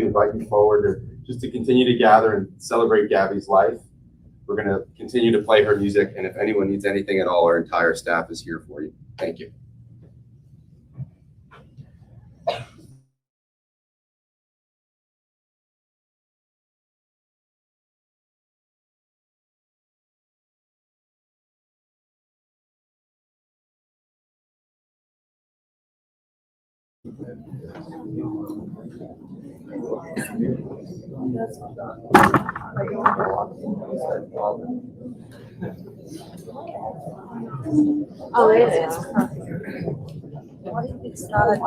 to invite you forward just to continue to gather and celebrate Gabby's life. We're going to continue to play her music, and if anyone needs anything at all, our entire staff is here for you. Thank you. Oh, it is. It's not a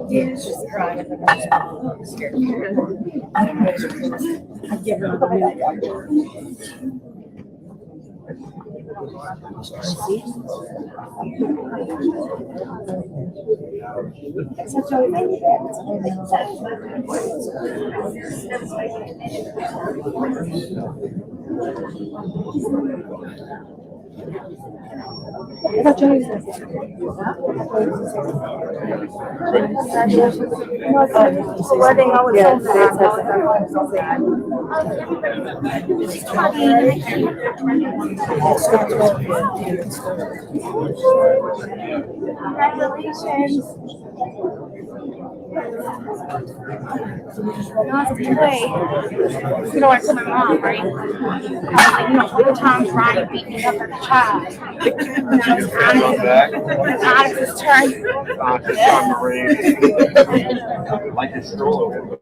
yeah, she's crying. I'm scared. I give her a minute. Wedding, I was so sad. Congratulations. You know, I told my mom, right? I was like, you know, all the times Ryan beat me up as a child. Now it's Onyx's turn. Like a stroller.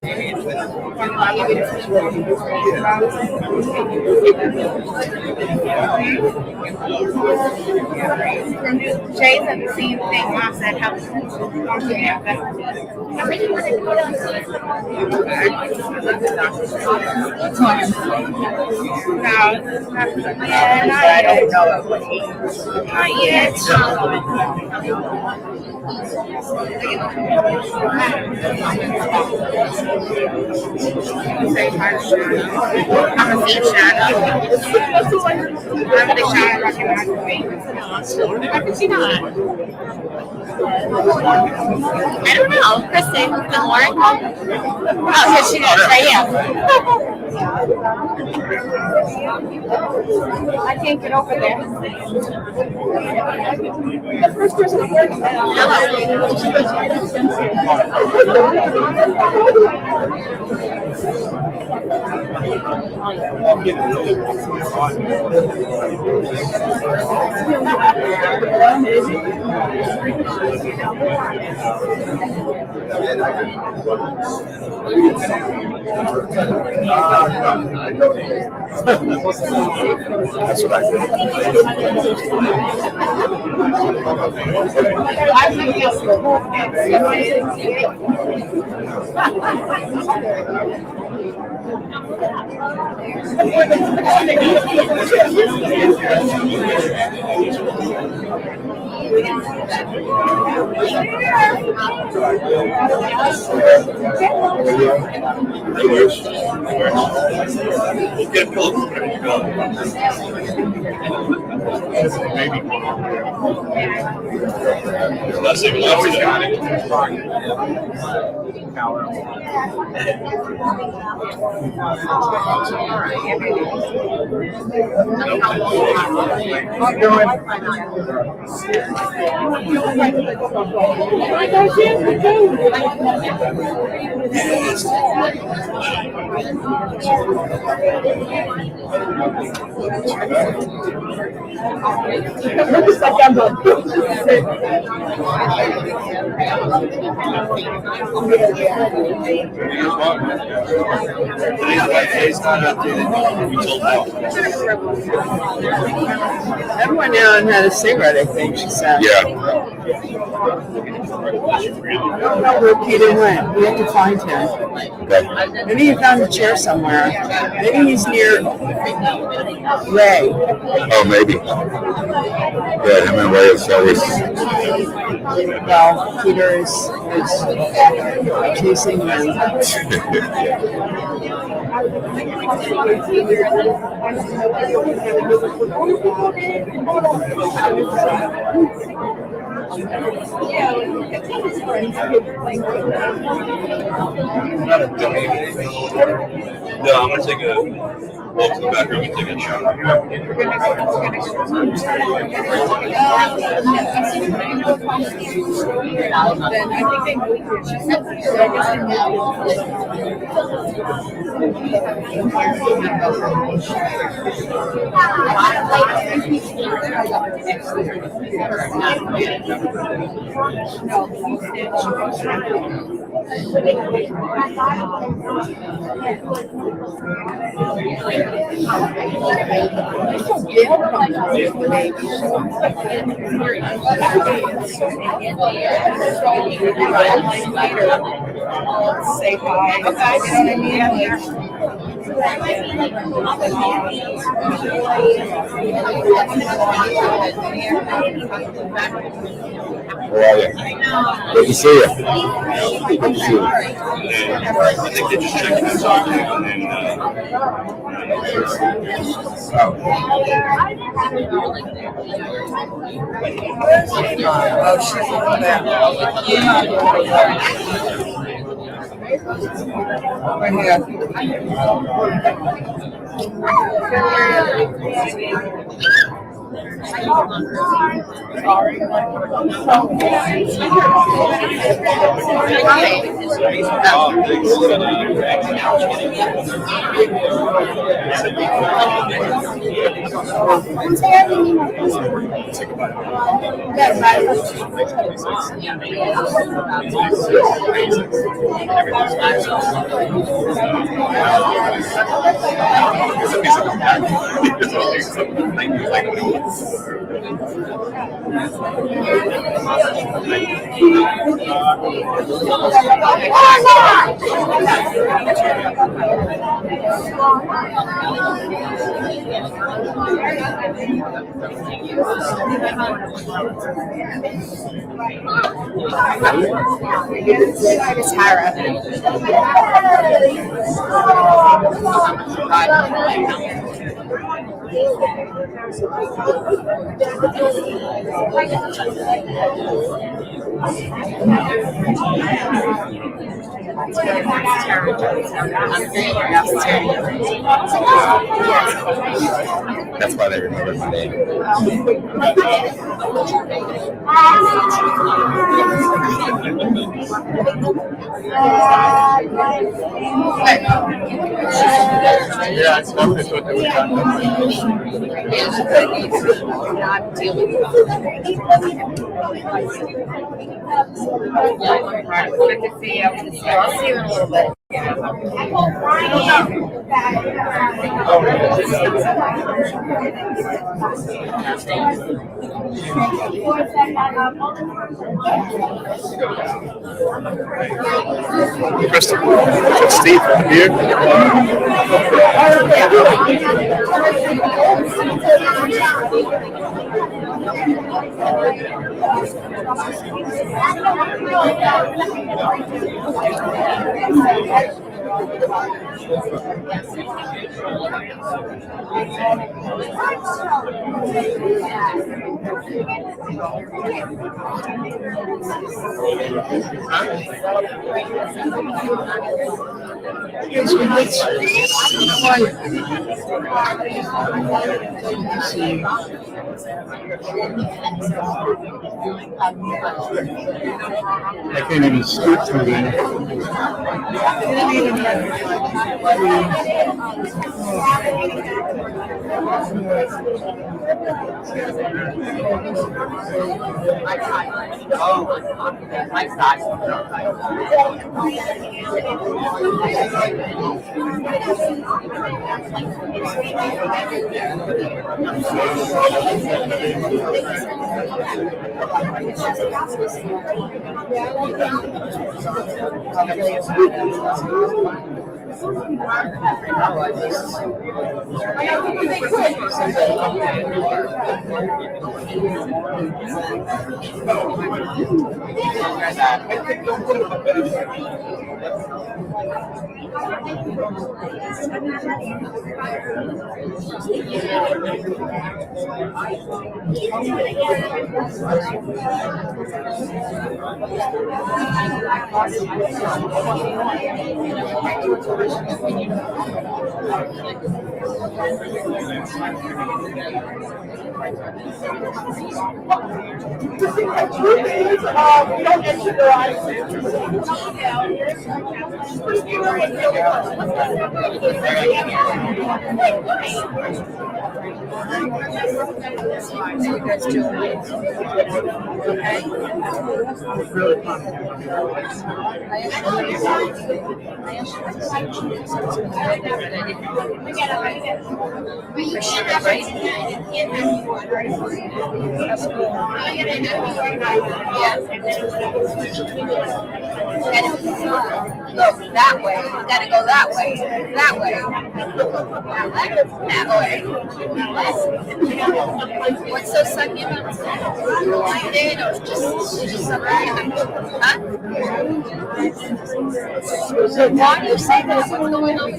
Jay said the same thing. Mom said, how not yet. I'm a big shadow. I'm a big shadow. I recognize the face. How could she not? I don't know. Kristen, the Lauren? Oh, because she knows, right? Yeah. I can't get over there. The first person to work. That's what I Get a pillow. Maybe. That's even Everyone now had a cigarette, I think, she said. Yeah. I don't know where Peter went. We have to find him. Maybe he found a chair somewhere. Maybe he's near Ray. Oh, maybe. Yeah, him and Ray is always. Well, Peter is chasing him. No, I'm gonna take a walk to the back room and take a shower. Say hi. Where are you? Good to see you. Good to see you. I think they just checked this out and then. Oh, she's over there. Right here. Tara. That's why they remember my name. Yeah, it's definitely what they were trying Good to see you. I'll see you in a little bit. Kristen, Steve, here. I can't even skip through that. Go that way. You gotta go that way. That way. That way. What's so sucky about it? You like it or just something? Huh? So why do you say that? What's going on?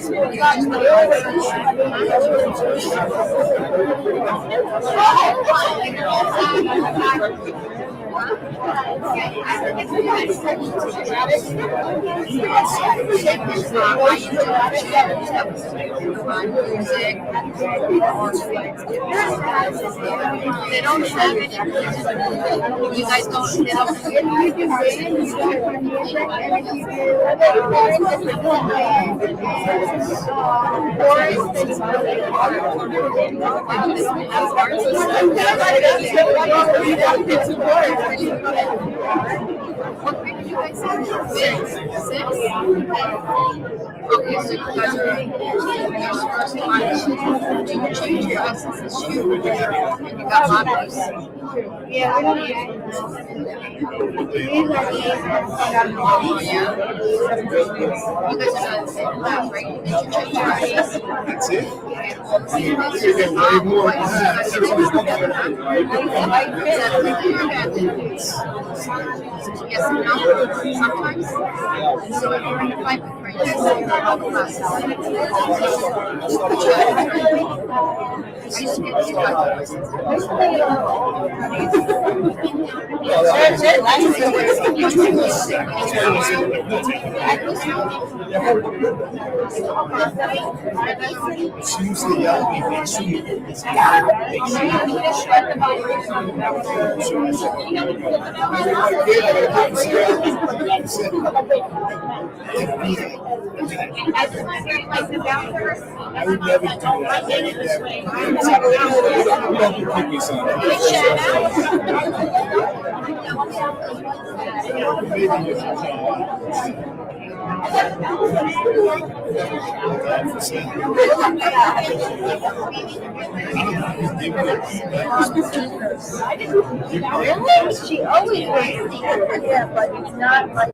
They don't have it. You guys don't. They don't. What grade did you guys say? Six? Okay, so you guys are your first time. Did you change your essence this year? And you got modules. Yeah, we don't use these are yeah. You guys are not the same class, right? Did you change your essence? That's it. You get way more than that. Yes, no, sometimes. So if I prefer you I used to get two I would never do that. We don't do cookies on Really? She always was. Yeah, but it's not like.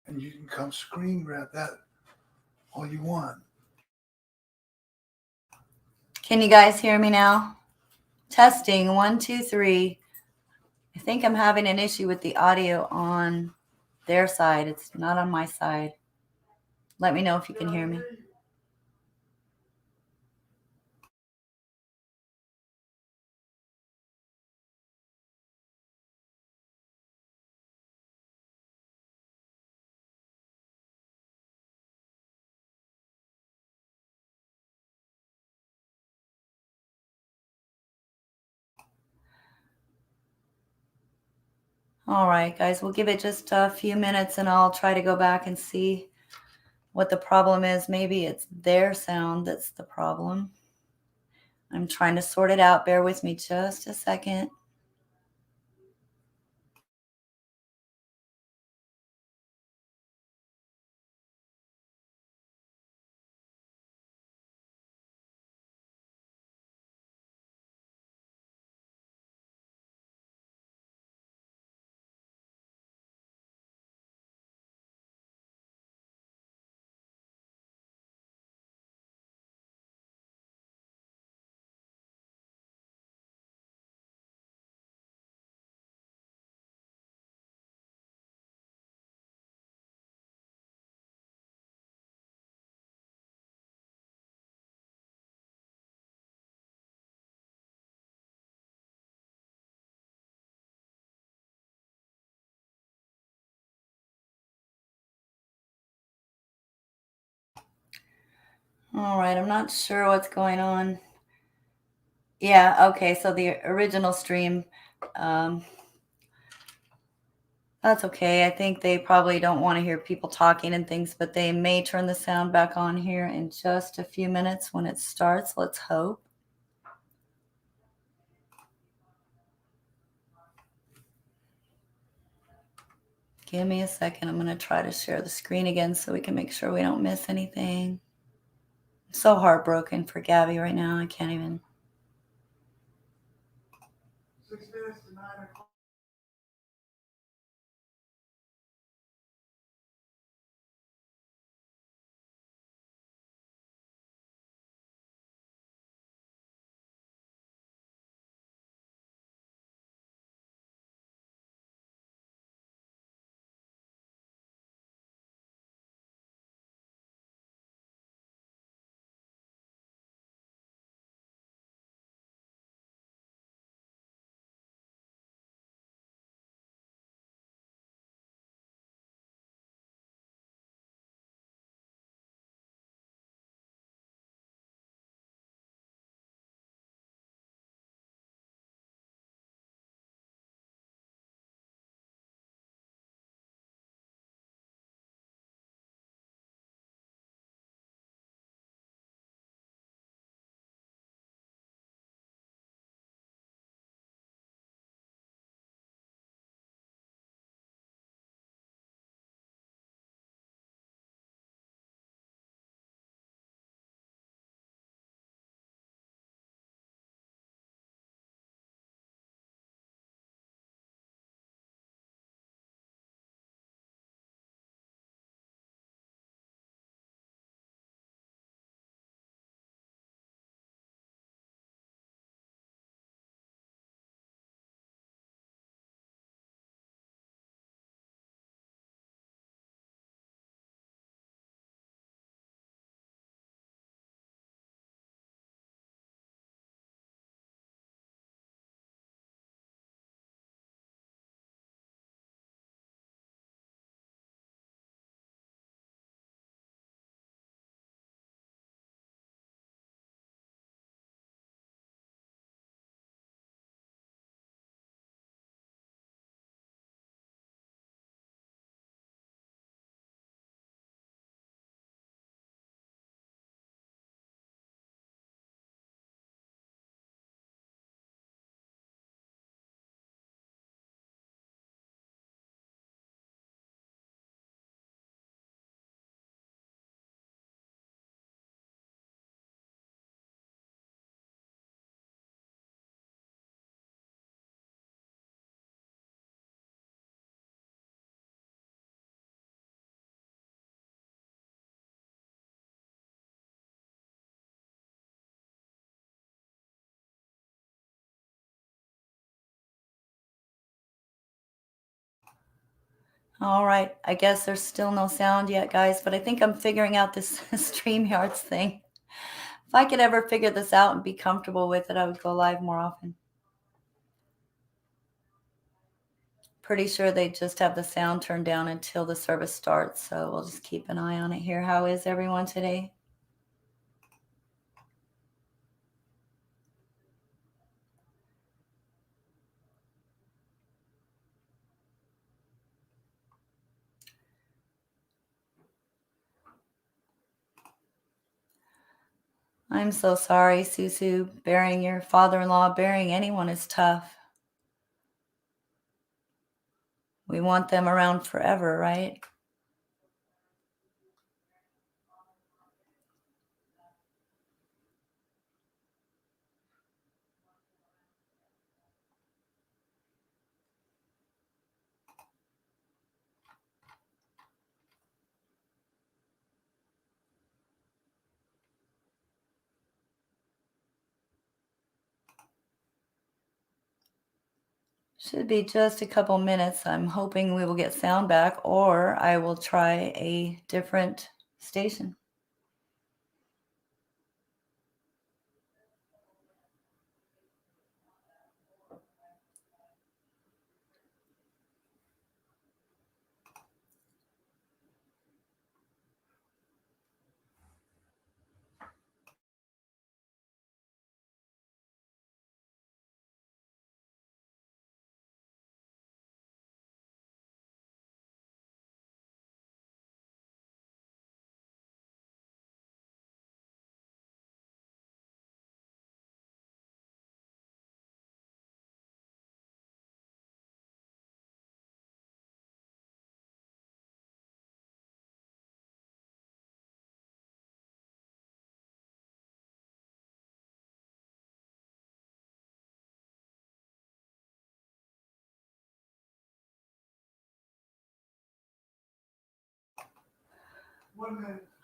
and you can come screen grab that all you want. Can you guys hear me now? Testing, 1, 2, 3. I think I'm having an issue with the audio on their side. It's not on my side. Let me know if you can hear me. All right, guys, we'll give it just a few minutes and I'll try to go back and see what the problem is. Maybe it's their sound that's the problem. I'm trying to sort it out. Bear with me just a second. All right, I'm not sure what's going on. Yeah, okay, so the original stream, that's okay. I think they probably don't want to hear people talking and things, but they may turn the sound back on here in just a few minutes when it starts. Let's hope. Give me a second. I'm going to try to share the screen again so we can make sure we don't miss anything. I'm so heartbroken for Gabby right now. I can't even. 6 minutes to 9 o'clock. All right. I guess there's still no sound yet, guys, but I think I'm figuring out this StreamYards thing. If I could ever figure this out and be comfortable with it, I would go live more often. Pretty sure they just have the sound turned down until the service starts, so we'll just keep an eye on it here. How is everyone today? I'm so sorry, Susu. Burying your father-in-law, burying anyone is tough. We want them around forever, right? Should be just a couple minutes. I'm hoping we will get sound back, or I will try a different station.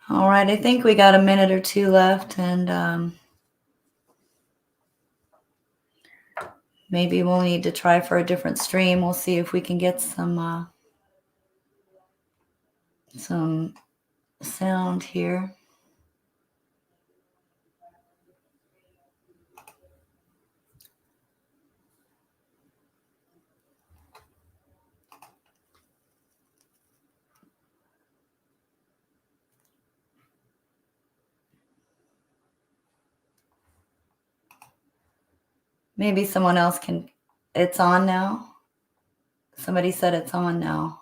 All right, I think we got a minute or two left, and maybe we'll need to try for a different stream. We'll see if we can get some sound here. Maybe someone else can. It's on now. Somebody said it's on now.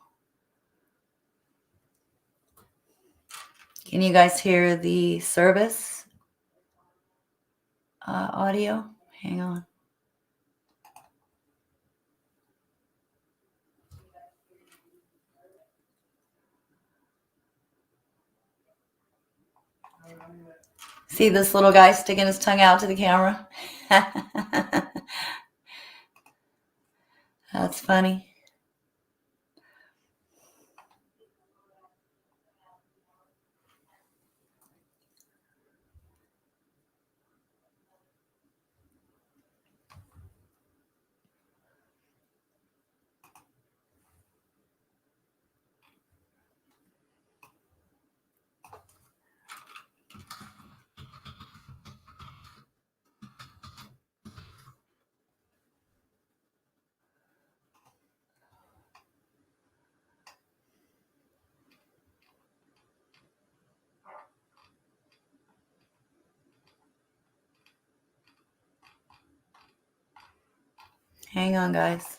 Can you guys hear the service audio? Hang on. See this little guy sticking his tongue out to the camera? That's funny. Hang on, guys.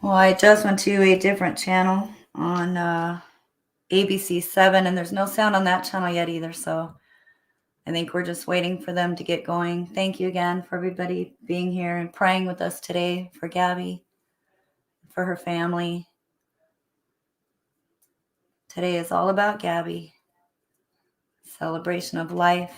Well, I just went to a different channel on ABC 7, and there's no sound on that channel yet either. So I think we're just waiting for them to get going. Thank you again for everybody being here and praying with us today for Gabby, for her family. Today is all about Gabby. Celebration of life.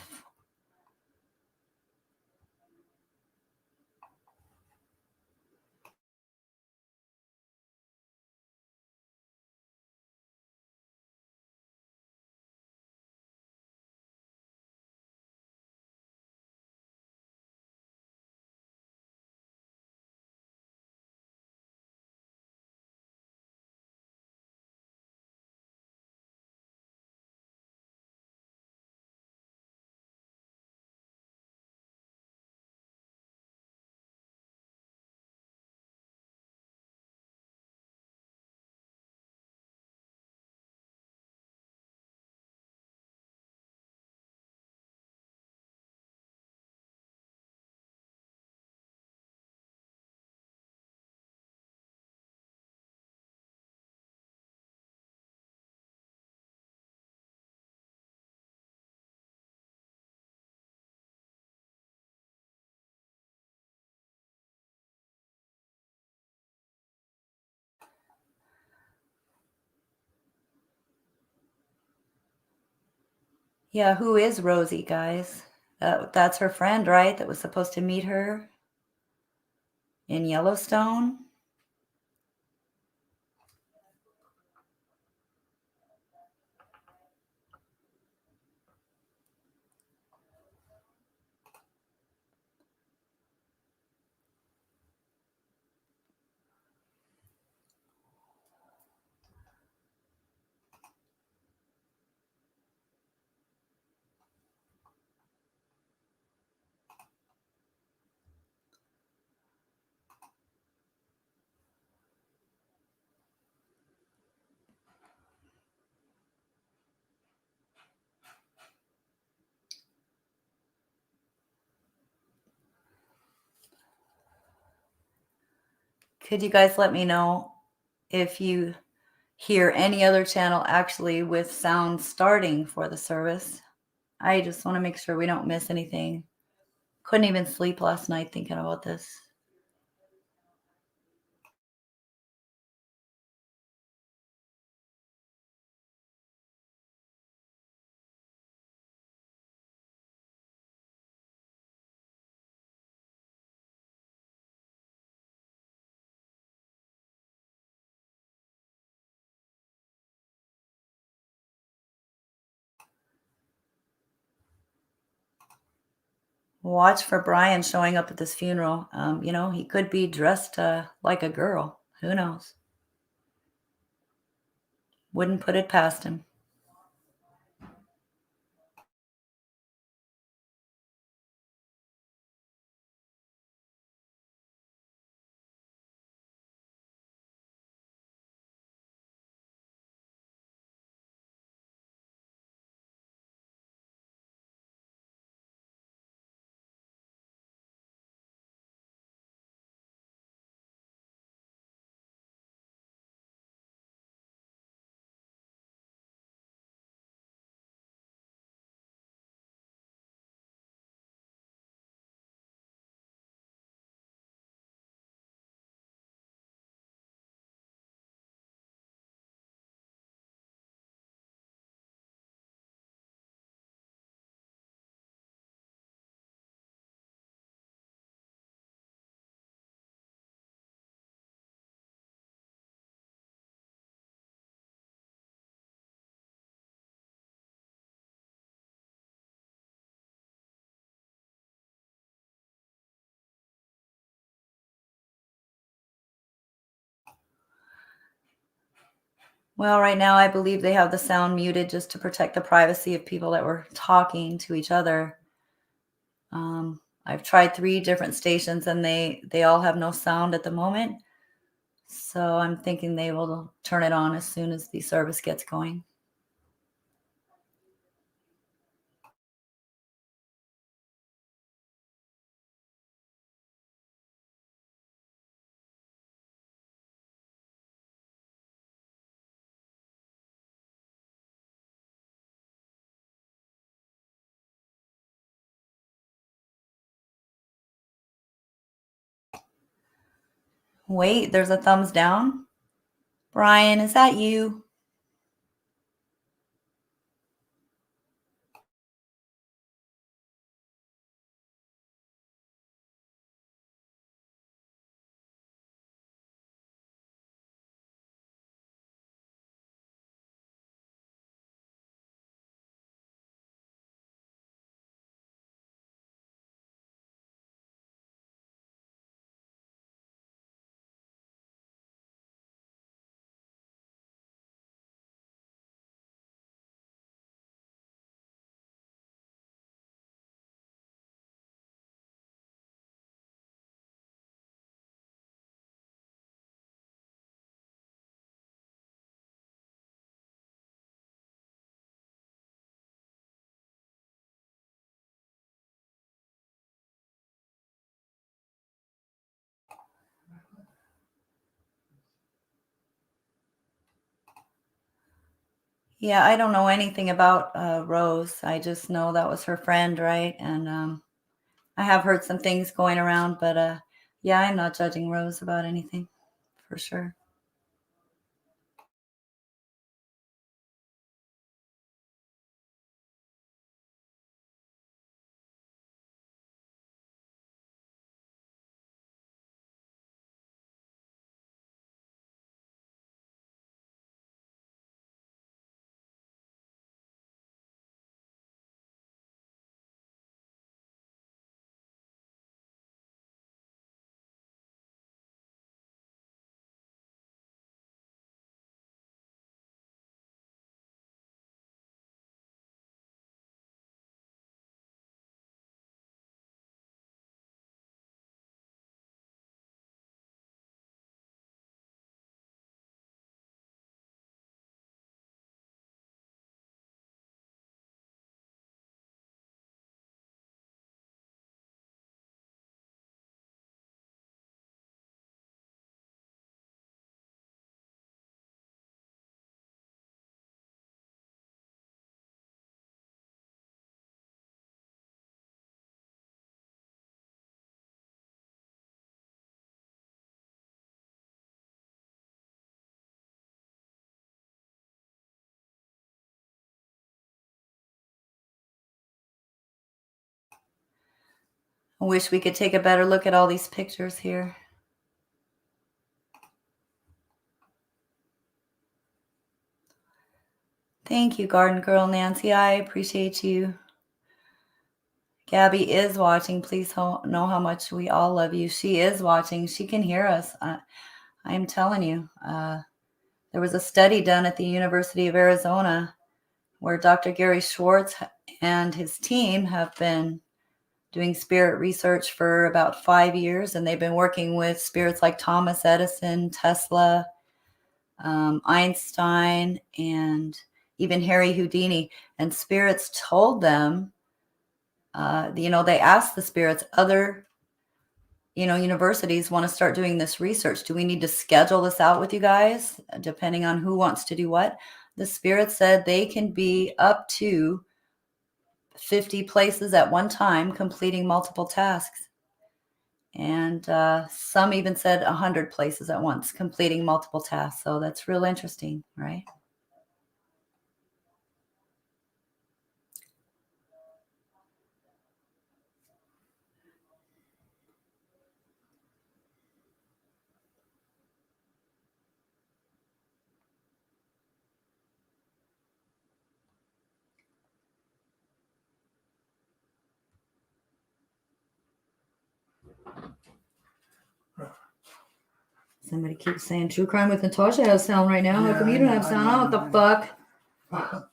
Yeah, who is Rosie, guys? That's her friend, right? That was supposed to meet her in Yellowstone. Could you guys let me know if you hear any other channel actually with sound starting for the service? I just want to make sure we don't miss anything. Couldn't even sleep last night thinking about this. Watch for Brian showing up at this funeral. He could be dressed like a girl. Who knows? Wouldn't put it past him. Well, right now I believe they have the sound muted just to protect the privacy of people that were talking to each other. I've tried 3 different stations and they all have no sound at the moment. So I'm thinking they will turn it on as soon as the service gets going. Wait, there's a thumbs down. Brian, is that you? Yeah, I don't know anything about Rose. I just know that was her friend, right? And I have heard some things going around, but yeah, I'm not judging Rose about anything, for sure. I wish we could take a better look at all these pictures here. Thank you, Garden Girl Nancy. I appreciate you. Gabby is watching. Please know how much we all love you. She is watching. She can hear us. I am telling you. There was a study done at the University of Arizona where Dr. Gary Schwartz and his team have been doing spirit research for about 5 years, and they've been working with spirits like Thomas Edison, Tesla, Einstein, and even Harry Houdini. And spirits told them, they asked the spirits, other, universities want to start doing this research. Do we need to schedule this out with you guys, depending on who wants to do what? The spirits said they can be up to 50 places at one time, completing multiple tasks. And some even said 100 places at once, completing multiple tasks. So that's real interesting, right? Somebody keeps saying True Crime with Natasha has sound right now. How come you don't have sound? Oh, what the fuck?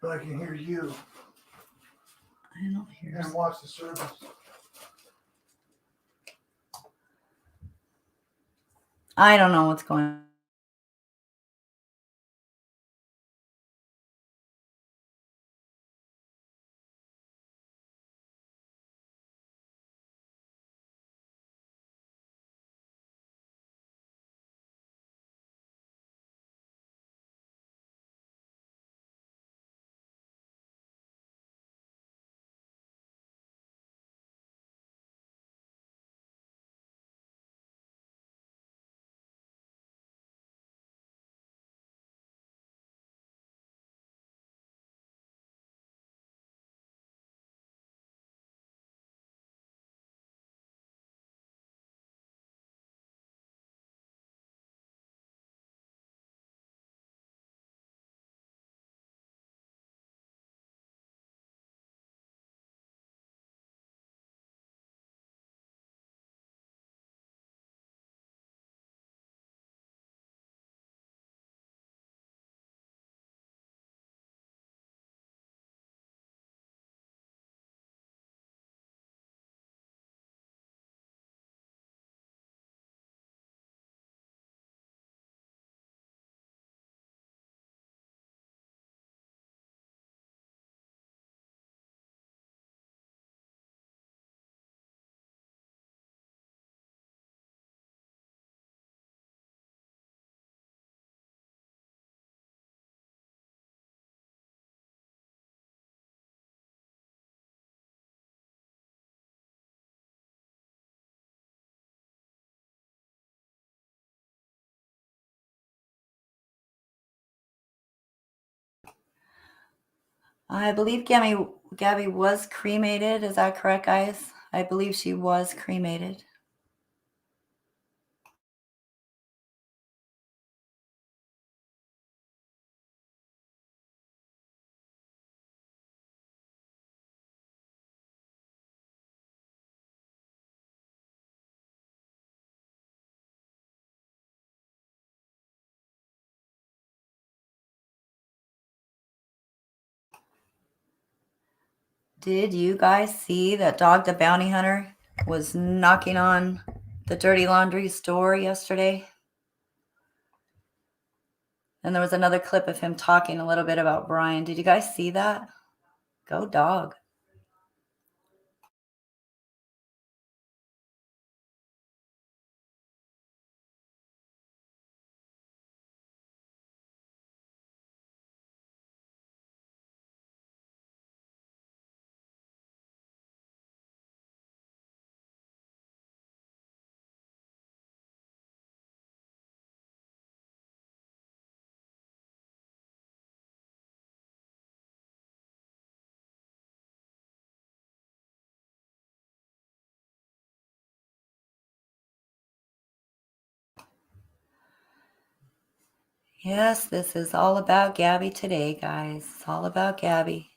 But I can hear you I don't hear. and watch the service. I don't know what's going on. I believe Gabby was cremated. Is that correct, guys? I believe she was cremated. Did you guys see that Dog the Bounty Hunter was knocking on the Dirty Laundry's door yesterday? And there was another clip of him talking a little bit about Brian. Did you guys see that? Go Dog. Yes, this is all about Gabby today, guys. It's all about Gabby.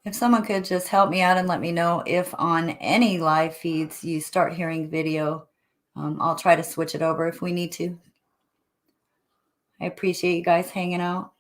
If someone could just help me out and let me know if on any live feeds you start hearing video, I'll try to switch it over if we need to. I appreciate you guys hanging out.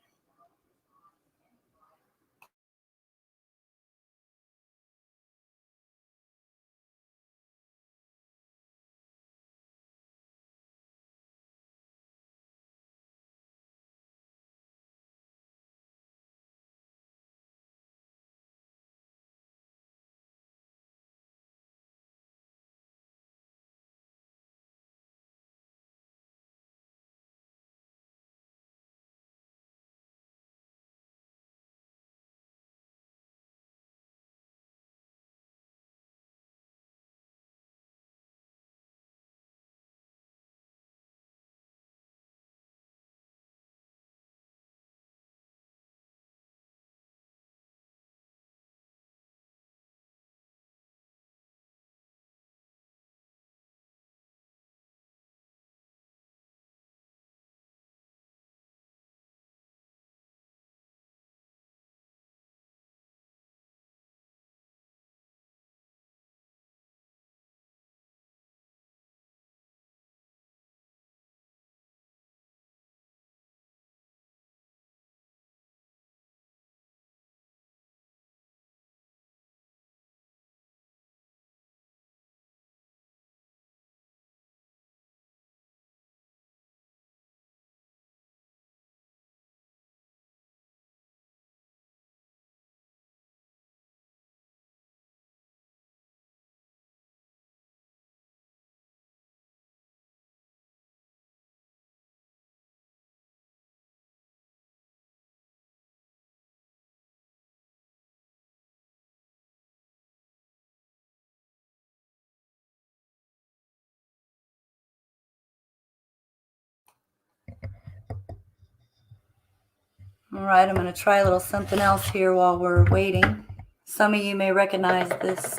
All right, I'm going to try a little something else here while we're waiting. Some of you may recognize this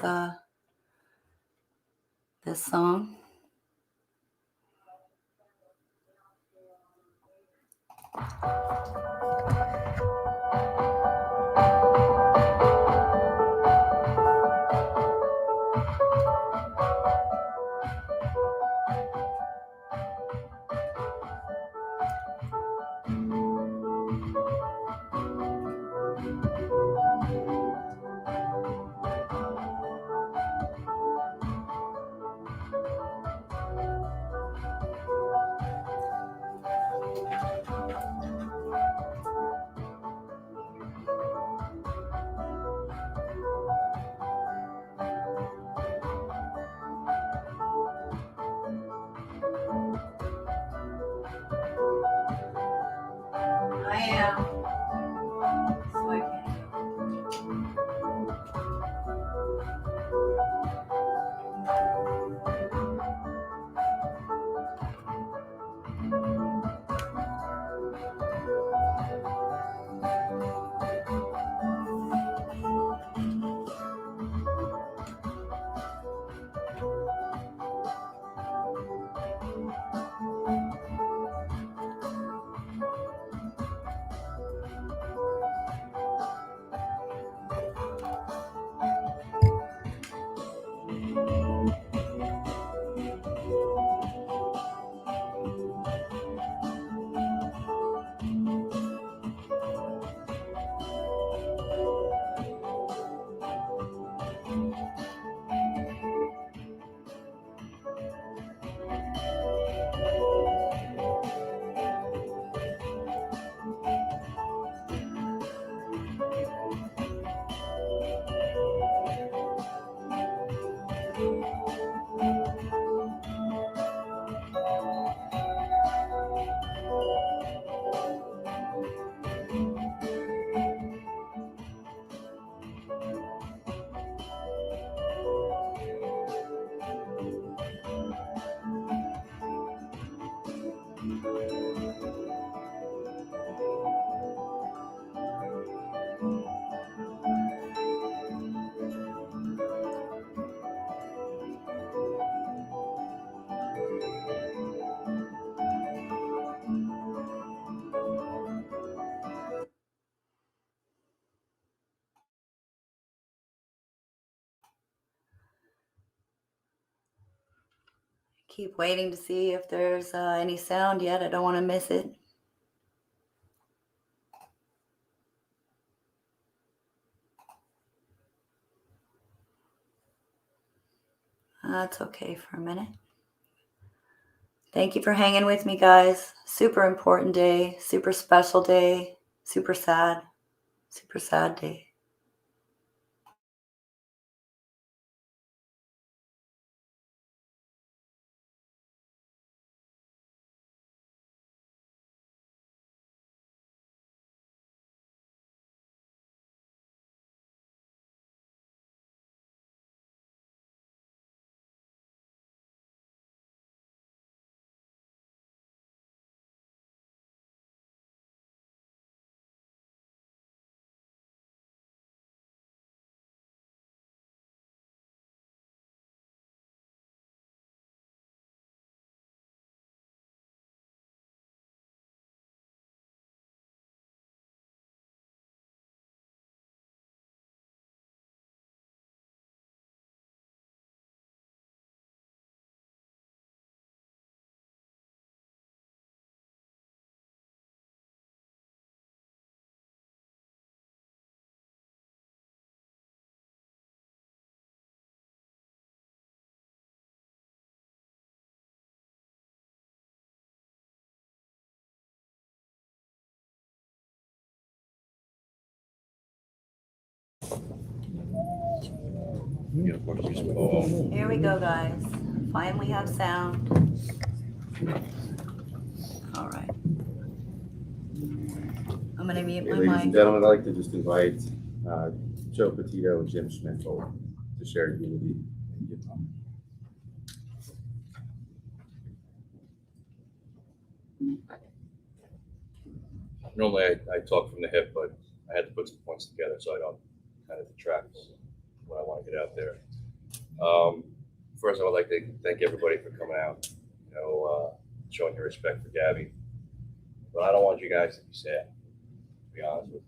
this song. sound. So I can. Keep waiting to see if there's any sound yet. I don't want to miss it. That's okay for a minute. Thank you for hanging with me, guys. Super important day, super special day, super sad day. Here we go, guys. Finally have sound. All right. I'm going to mute my Ladies and mic. gentlemen, I'd like to just invite Joe Petito and Jim Schmidt forward to share unity. Normally I talk from the hip, but I had to put some points together so I don't kind of detract what I want to get out there. First, I would like to thank everybody for coming out, showing your respect for Gabby. But I don't want you guys to be sad, to be honest with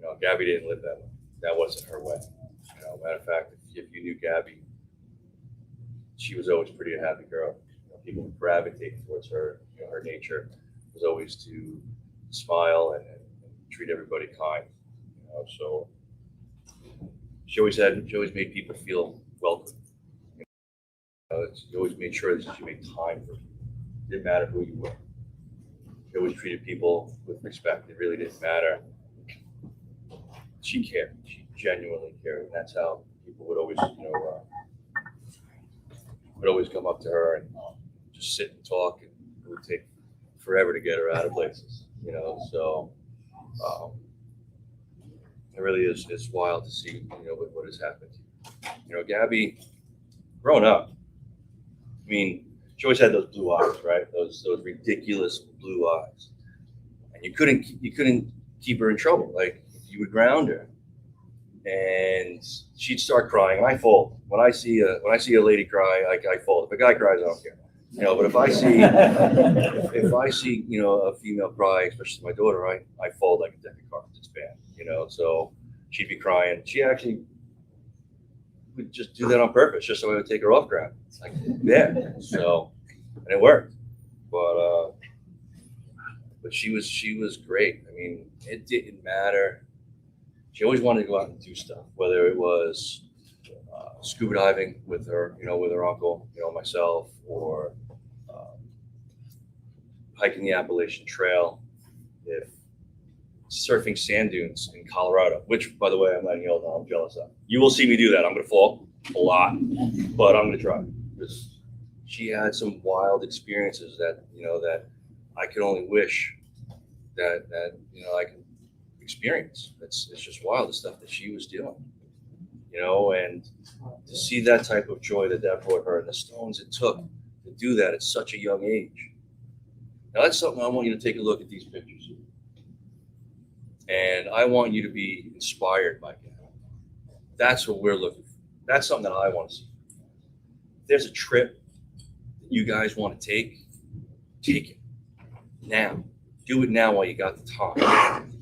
you. Gabby didn't live that way. That wasn't her way. Matter of fact, if you knew Gabby, she was always a pretty happy girl. People would gravitate towards her. Her nature was always to smile and treat everybody kind. So she always made people feel welcome. She always made sure that she made time for people. It didn't matter who you were. She always treated people with respect. It really didn't matter. She cared. She genuinely cared, and that's how people would always, come up to her and just sit and talk, and it would take forever to get her out of places. So It really is, it's wild to see, what has happened. Gabby, growing up, I mean, she always had those blue eyes, right? Those ridiculous blue eyes, and you couldn't keep her in trouble. Like, you would ground her, and she'd start crying, and I fold. When I see a lady cry, I fold. If a guy cries, I don't care. But if I see a female cry, especially my daughter, I fold like a deck of cards. It's bad. So she'd be crying. She actually would just do that on purpose, just so I would take her off ground. It's like, yeah. So, and it worked. But she was great. I mean, it didn't matter. She always wanted to go out and do stuff, whether it was scuba diving with her, with her uncle, myself, or hiking the Appalachian Trail, if surfing sand dunes in Colorado, which, by the way, I'm letting you all know I'm jealous of. You will see me do that. I'm going to fall a lot, but I'm going to try, because she had some wild experiences that, that I could only wish that I could experience. It's just wild, the stuff that she was doing, and to see that type of joy that brought her, and the stones it took to do that at such a young age. Now, that's something I want you to take a look at these pictures. And I want you to be inspired by Gabby. That's what we're looking for. That's something that I want to see. If there's a trip that you guys want to take it now. Do it now while you got the time.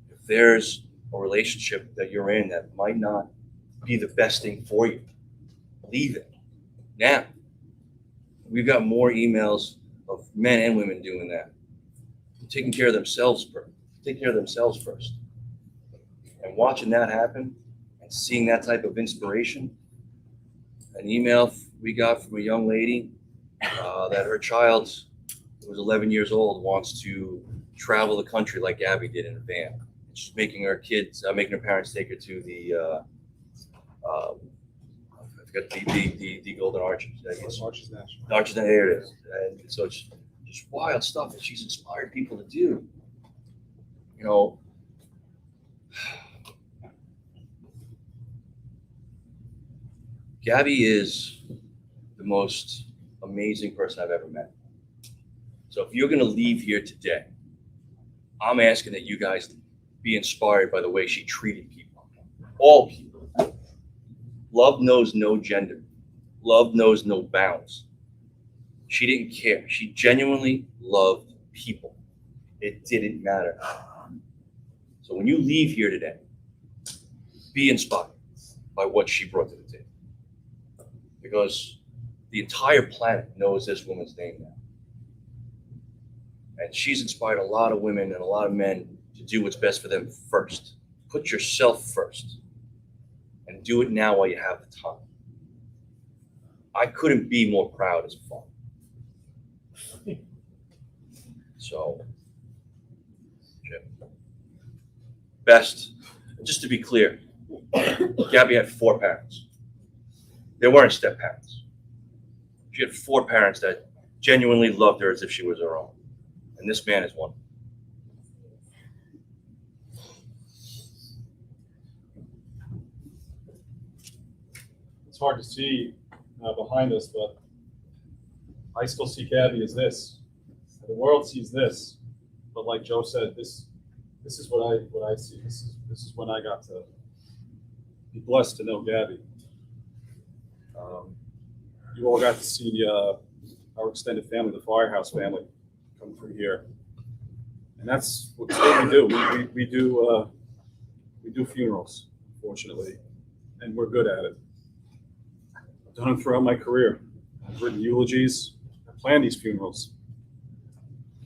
If there's a relationship that you're in that might not be the best thing for you, leave it now. We've got more emails of men and women doing that, taking care of themselves first. Take care of themselves first. And watching that happen and seeing that type of inspiration. An email we got from a young lady that her child, who was 11 years old, wants to travel the country like Gabby did in a van. She's making her parents take her to the the Golden Arches. Arches National. Arches, there it is. And so it's just wild stuff that she's inspired people to do. Gabby is the most amazing person I've ever met. So if you're going to leave here today, I'm asking that you guys be inspired by the way she treated people. All people. Love knows no gender. Love knows no bounds. She didn't care. She genuinely loved people. It didn't matter. So when you leave here today, be inspired by what she brought to the table. Because the entire planet knows this woman's name now. And she's inspired a lot of women and a lot of men to do what's best for them first. Put yourself first. And do it now while you have the time. I couldn't be more proud as a father. So, best, just to be clear, Gabby had 4 parents. They weren't step parents. She had 4 parents that genuinely loved her as if she was her own. And this man is one. It's hard to see behind us, but I still see Gabby as this. The world sees this, but like Joe said, this is what I see. This is when I got to be blessed to know Gabby. You all got to see our extended family, the Firehouse family, come through here, and that's what we do. We do funerals, fortunately, and we're good at it. I've done them throughout my career. I've written eulogies. I planned these funerals.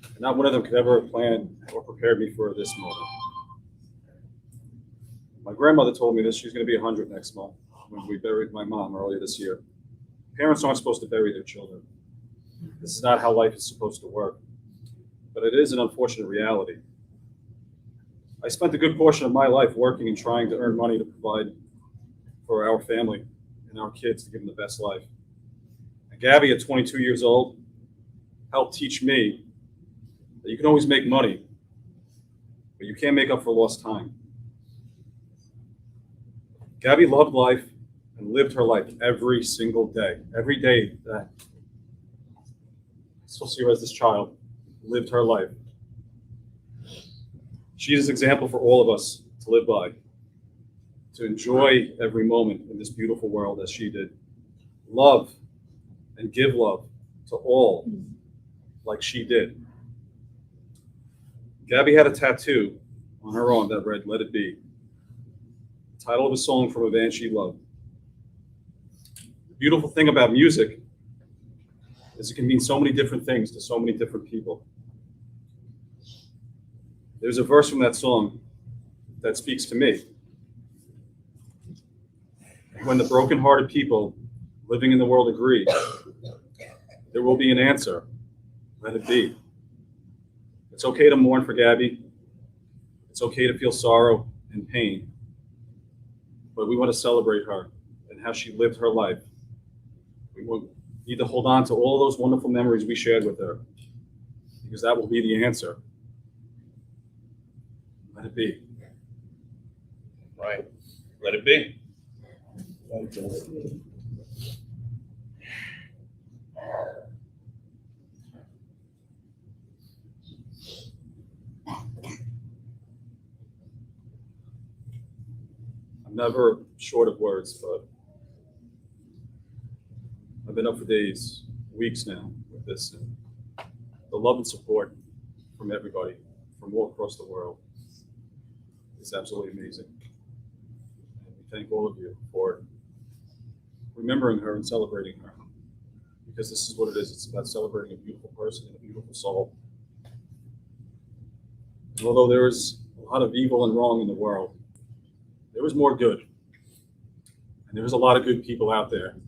And not one of them could ever have planned or prepared me for this moment. My grandmother told me this. She's going to be 100 next month when we buried my mom earlier this year. Parents aren't supposed to bury their children. This is not how life is supposed to work. But it is an unfortunate reality. I spent a good portion of my life working and trying to earn money to provide for our family and our kids to give them the best life. And Gabby, at 22 years old, helped teach me that you can always make money, but you can't make up for lost time. Gabby loved life and lived her life every single day. Every day that I still see her as this child, lived her life. She is an example for all of us to live by, to enjoy every moment in this beautiful world as she did. Love and give love to all like she did. Gabby had a tattoo on her arm that read, "Let It Be," the title of a song from a band she loved. The beautiful thing about music is it can mean so many different things to so many different people. There's a verse from that song that speaks to me. When the broken-hearted people living in the world agree, there will be an answer. Let it be. It's okay to mourn for Gabby. It's okay to feel sorrow and pain. But we want to celebrate her and how she lived her life. We need to hold on to all those wonderful memories we shared with her, because that will be the answer. Let it be. Right. Let it be. I'm never short of words, but I've been up for days, weeks now with this. And the love and support from everybody, from all across the world, is absolutely amazing. And we thank all of you for remembering her and celebrating her, because this is what it is. It's about celebrating a beautiful person and a beautiful soul. And although there is a lot of evil and wrong in the world, there was more good. And there's a lot of good people out there. And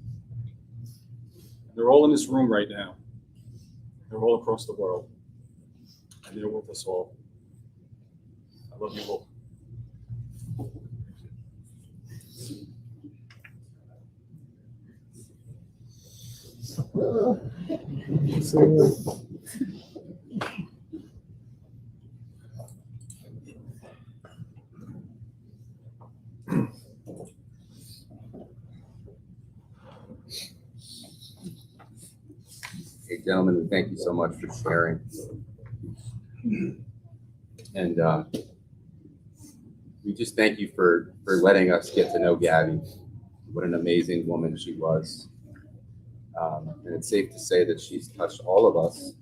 they're all in this room right now. They're all across the world. And they're with us all. I love you all. Hey, gentlemen, we thank you so much for sharing. And we just thank you for letting us get to know Gabby. What an amazing woman she was. And it's safe to say that she's touched all of us,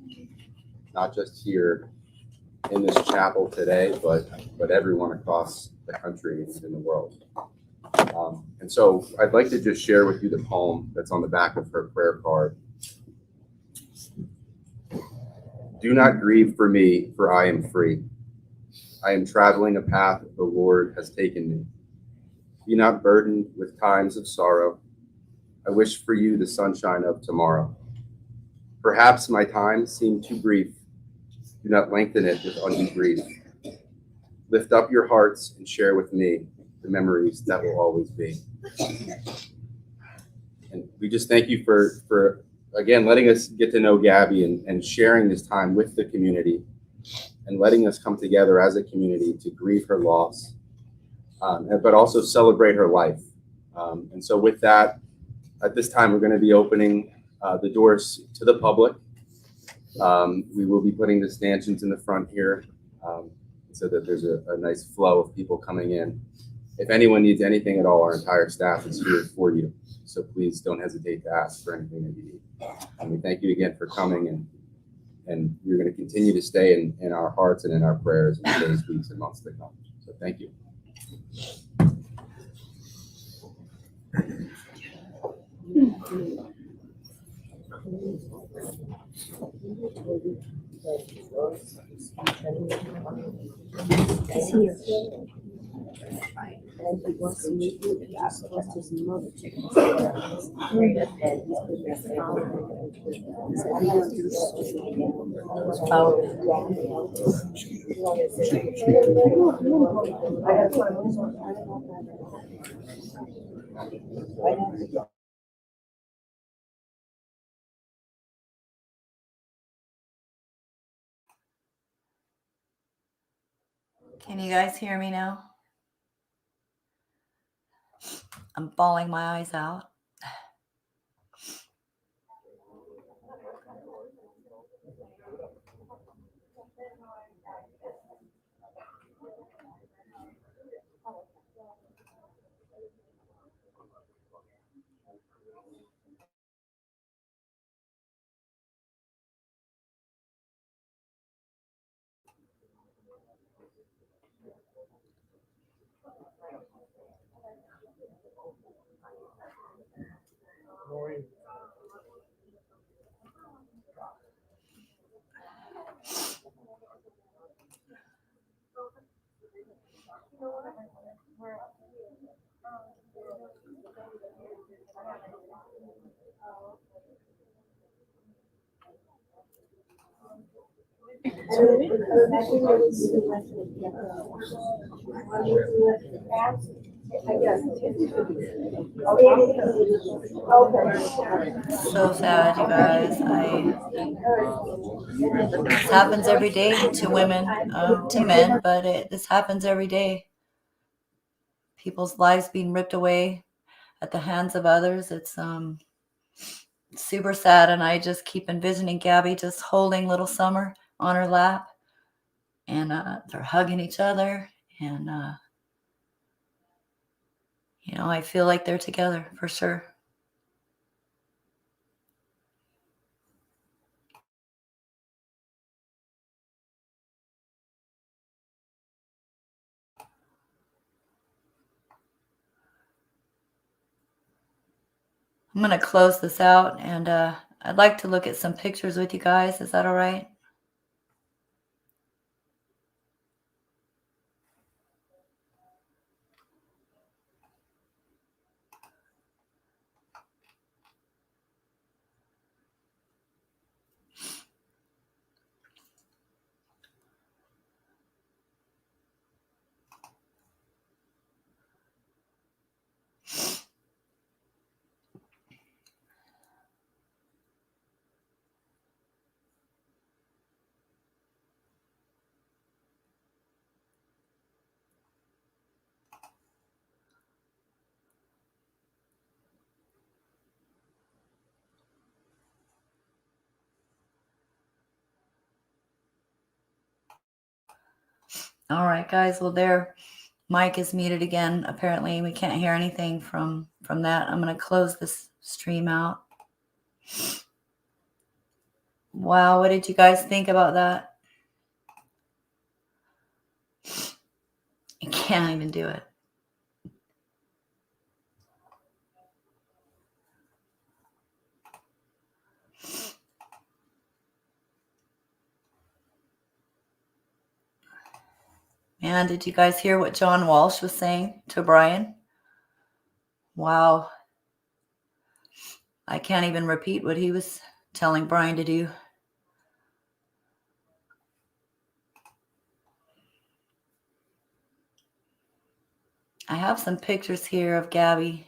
not just here in this chapel today, but everyone across the country and in the world. And so I'd like to just share with you the poem that's on the back of her prayer card. Do not grieve for me, for I am free. I am traveling a path the Lord has taken me. Be not burdened with times of sorrow. I wish for you the sunshine of tomorrow. Perhaps my time seemed too brief. Do not lengthen it with undue grief. Lift up your hearts and share with me the memories that will always be. And we just thank you for again, letting us get to know Gabby and sharing this time with the community and letting us come together as a community to grieve her loss, but also celebrate her life. And so with that, at this time, we're going to be opening the doors to the public. We will be putting the stanchions in the front here so that there's a nice flow of people coming in. If anyone needs anything at all, our entire staff is here for you. So please don't hesitate to ask for anything that you need. And we thank you again for coming, and you're going to continue to stay in our hearts and in our prayers in the days, weeks, and months to come. So thank you. And he wants to meet you, and he's supposed to his mother. Can you guys hear me now? I'm bawling my eyes out. So sad, you guys. This happens every day to women, to men, but this happens every day. People's lives being ripped away at the hands of others. It's super sad, and I just keep envisioning Gabby just holding little Summer on her lap, and they're hugging each other, and I feel like they're together for sure. I'm going to close this out, and I'd like to look at some pictures with you guys. Is that all right? All right, guys. Well, their mic is muted again. Apparently, we can't hear anything from that. I'm going to close this stream out. Wow, what did you guys think about that? I can't even do it. Man, did you guys hear what John Walsh was saying to Brian? Wow. I can't even repeat what he was telling Brian to do. I have some pictures here of Gabby.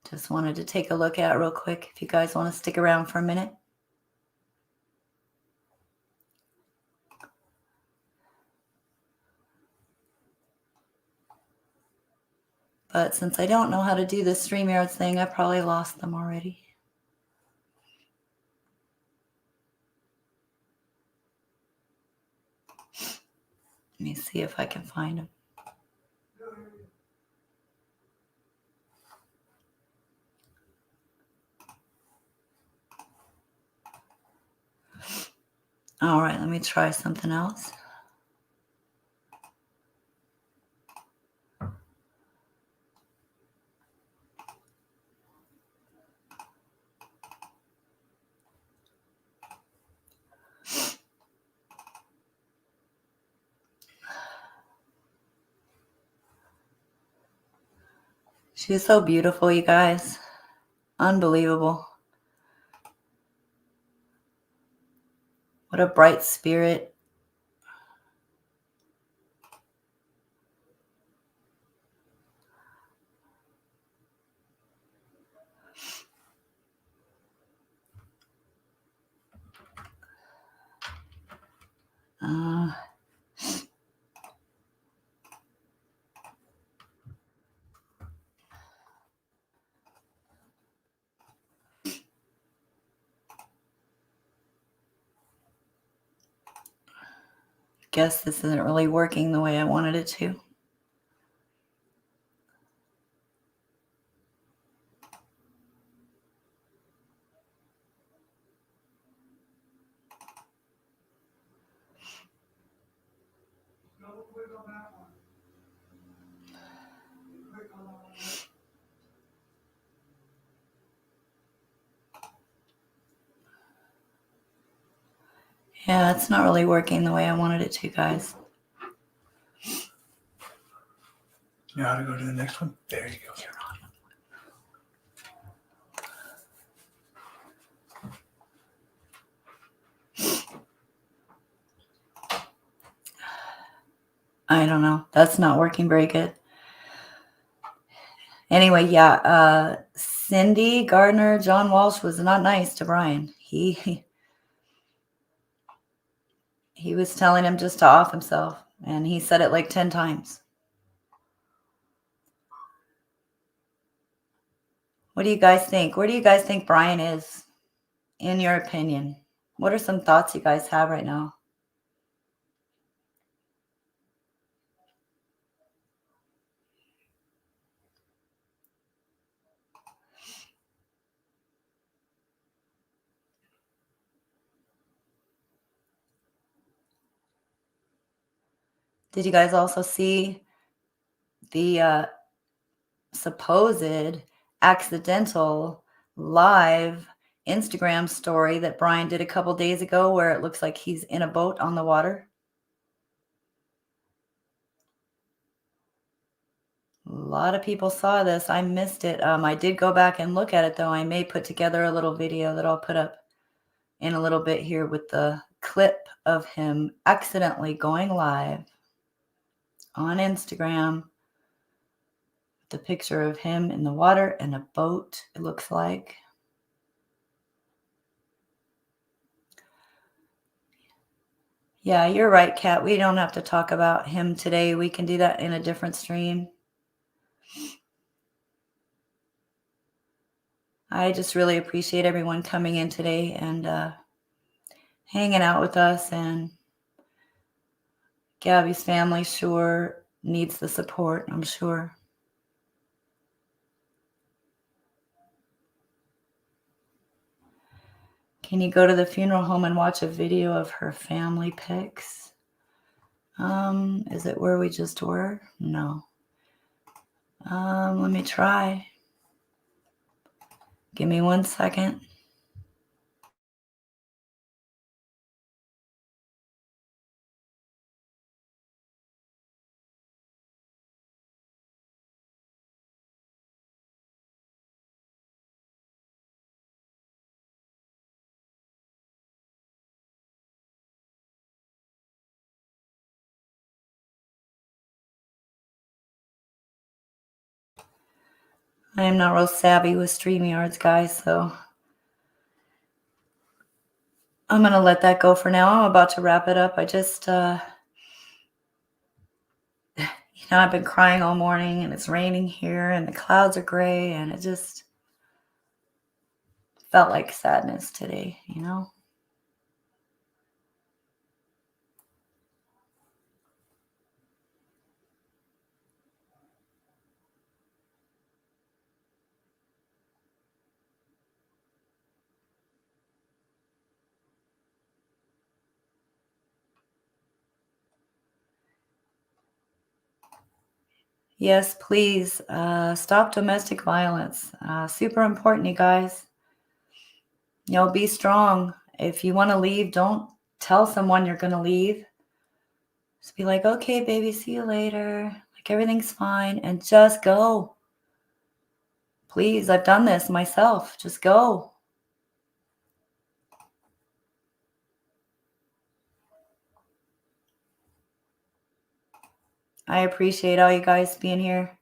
Just wanted to take a look at real quick if you guys want to stick around for a minute. But since I don't know how to do this StreamYard thing, I probably lost them already. Let me see if I can find them. All right, let me try something else. She was so beautiful, you guys. Unbelievable. What a bright spirit. guess this isn't really working the way I wanted it to. Yeah, it's not really working the way I wanted it to, guys. You know how to go to the next one? There you go. I don't know. That's not working very good. Anyway, yeah, Cindy Gardner, John Walsh was not nice to Brian. He was telling him just to off himself, and he said it like 10 times. What do you guys think? Where do you guys think Brian is, in your opinion? What are some thoughts you guys have right now? Did you guys also see the supposed accidental live Instagram story that Brian did a couple days ago where it looks like he's in a boat on the water? A lot of people saw this. I missed it. I did go back and look at it, though. I may put together a little video that I'll put up in a little bit here with the clip of him accidentally going live on Instagram. The picture of him in the water in a boat, it looks like. Yeah, you're right, Kat. We don't have to talk about him today. We can do that in a different stream. I just really appreciate everyone coming in today and hanging out with us. And Gabby's family sure needs the support, I'm sure. Can you go to the funeral home and watch a video of her family pics? Is it where we just were? No. Let me try. Give me 1 second. I am not real savvy with StreamYards, guys, so I'm going to let that go for now. I'm about to wrap it up. I just, I've been crying all morning, and it's raining here, and the clouds are gray, and it just felt like sadness today, Yes, please stop domestic violence. Super important, you guys. Be strong. If you want to leave, don't tell someone you're going to leave. Just be like, okay, baby, see you later. Like, everything's fine. And just go. Please, I've done this myself. Just go. I appreciate all you guys being here.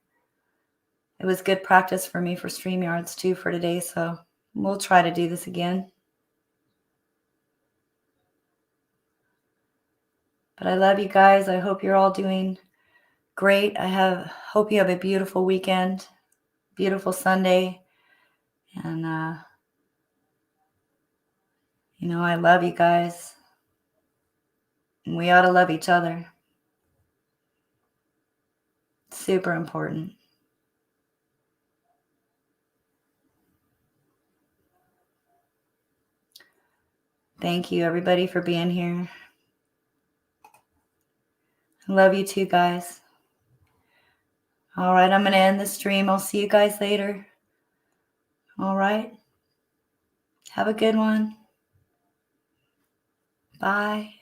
It was good practice for me for StreamYards too for today, so we'll try to do this again. But I love you guys. I hope you're all doing great. Hope you have a beautiful weekend, beautiful Sunday. And, I love you guys. And we ought to love each other. Super important. Thank you, everybody, for being here. Love you too, guys. All right, I'm going to end the stream. I'll see you guys later. All right. Have a good one. Bye.